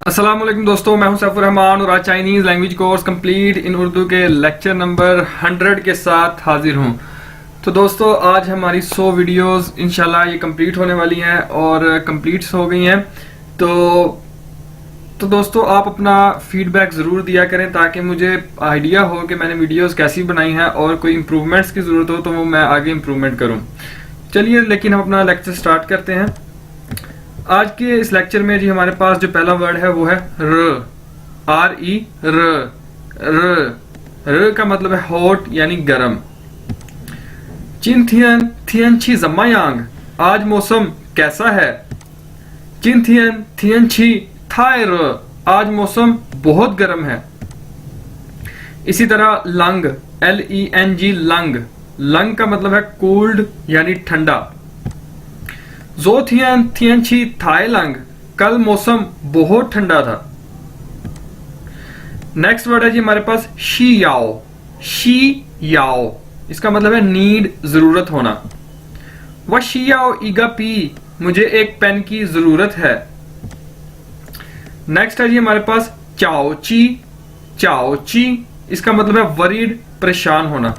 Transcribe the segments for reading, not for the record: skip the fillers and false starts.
अस्सलाम वालेकुम दोस्तों, मैं हूं सैफुर रहमान और आज Chinese language course complete in Urdu के लेक्चर नंबर 100 के साथ हाजिर हूं। तो दोस्तों आज हमारी 100 वीडियोस इंशाल्लाह ये कंप्लीट होने वाली हैं और कंप्लीट हो गई हैं। तो दोस्तों आप अपना फीडबैक ज़रूर दिया करें ताकि मुझे आइडिया हो कि मैंने वीडियोस कैसी बनाई हैं और कोई इम्प्रूवमेंट्स की ज़रूरत हो तो वो मैं आगे इम्प्रूवमेंट करूँ। चलिए लेकिन हम अपना लेक्चर स्टार्ट करते हैं। आज के इस लेक्चर में जी हमारे पास जो पहला वर्ड है वो है R-E र का मतलब है हॉट यानी गर्म। चिन थियन थियन छी जमायांग, आज मौसम कैसा है। चिन थियन थियन छी थाय र, आज मौसम बहुत गर्म है। इसी तरह लंग L-E-N-G लंग, लंग का मतलब है कोल्ड यानी ठंडा। जो थियन थियन छी थाईलैंड, कल मौसम बहुत ठंडा था। नेक्स्ट वर्ड है जी हमारे पास शी याओ, इसका मतलब है नीड जरूरत होना। वह शी याओ ईगा पी, मुझे एक पेन की जरूरत है। नेक्स्ट है जी हमारे पास चाओ ची, इसका मतलब है वरीड परेशान होना।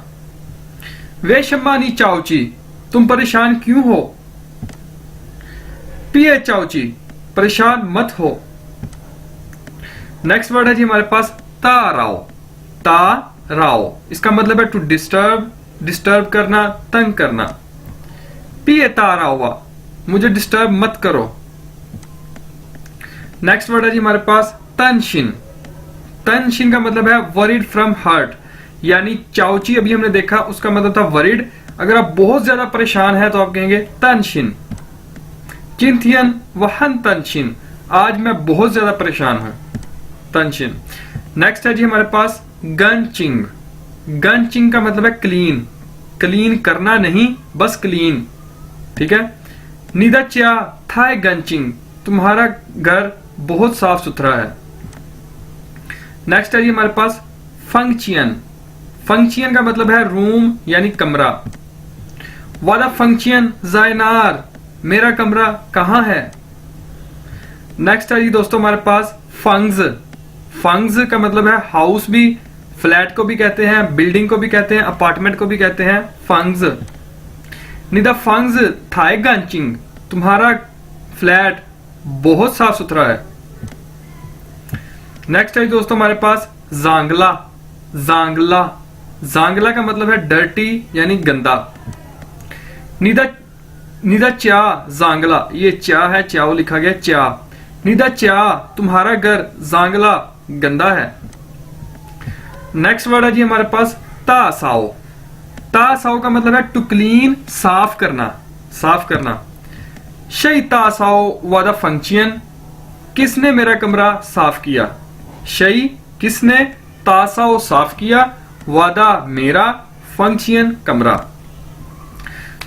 वे शम्मानी चाओ ची, तुम परेशान क्यों हो। पिए चाउची, परेशान मत हो। नेक्स्ट वर्ड है जी हमारे पास ताराओ, इसका मतलब है टू डिस्टर्ब करना, तंग करना। पिए ताराओ, मुझे डिस्टर्ब मत करो। नेक्स्ट वर्ड है जी हमारे पास तनशिन का मतलब है वरीड फ्रॉम हर्ट, यानी चाउची अभी हमने देखा उसका मतलब था वरीड। अगर आप बहुत ज्यादा परेशान है तो आप कहेंगे तनशिन। चिंथियन वहन तनशिन, आज मैं बहुत ज्यादा परेशान हूं, तनशिन। नेक्स्ट है जी हमारे पास गनचिंग का मतलब है क्लीन करना नहीं, बस क्लीन, ठीक है। निदाच्या थाय गनचिंग, तुम्हारा घर बहुत साफ सुथरा है। नेक्स्ट है जी हमारे पास फंक्शियन का मतलब है रूम यानी कमरा। वादा फंक्शियन जायनार, मेरा कमरा कहां है। नेक्स्ट है जी दोस्तों हमारे पास फंग्स का मतलब है हाउस, भी फ्लैट को भी कहते हैं, बिल्डिंग को भी कहते हैं, अपार्टमेंट को भी कहते हैं फंग्स। निदा फंग्स थाई गंचिंग, तुम्हारा फ्लैट बहुत साफ सुथरा है। नेक्स्ट है दोस्तों हमारे पास जांगला का मतलब है डर्टी यानी गंदा। निदा चा जांगला, ये चा है, चाओ लिखा गया चा। निदा चा, तुम्हारा घर जांगला गंदा है। नेक्स्ट वर्ड है जी हमारे पास तासाओ का मतलब है टू क्लीन, साफ करना। शई तासाओ वादा फंक्शियन, किसने मेरा कमरा साफ किया। शई किसने, तासाओ साफ किया, वादा मेरा, फंक्शियन कमरा।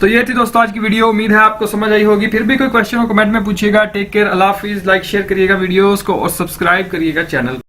तो ये थी दोस्तों आज की वीडियो, उम्मीद है आपको समझ आई होगी। फिर भी कोई क्वेश्चन हो कमेंट में पूछिएगा। टेक केयर, अल्लाह हाफिज। लाइक शेयर करिएगा वीडियोस को और सब्सक्राइब करिएगा चैनल।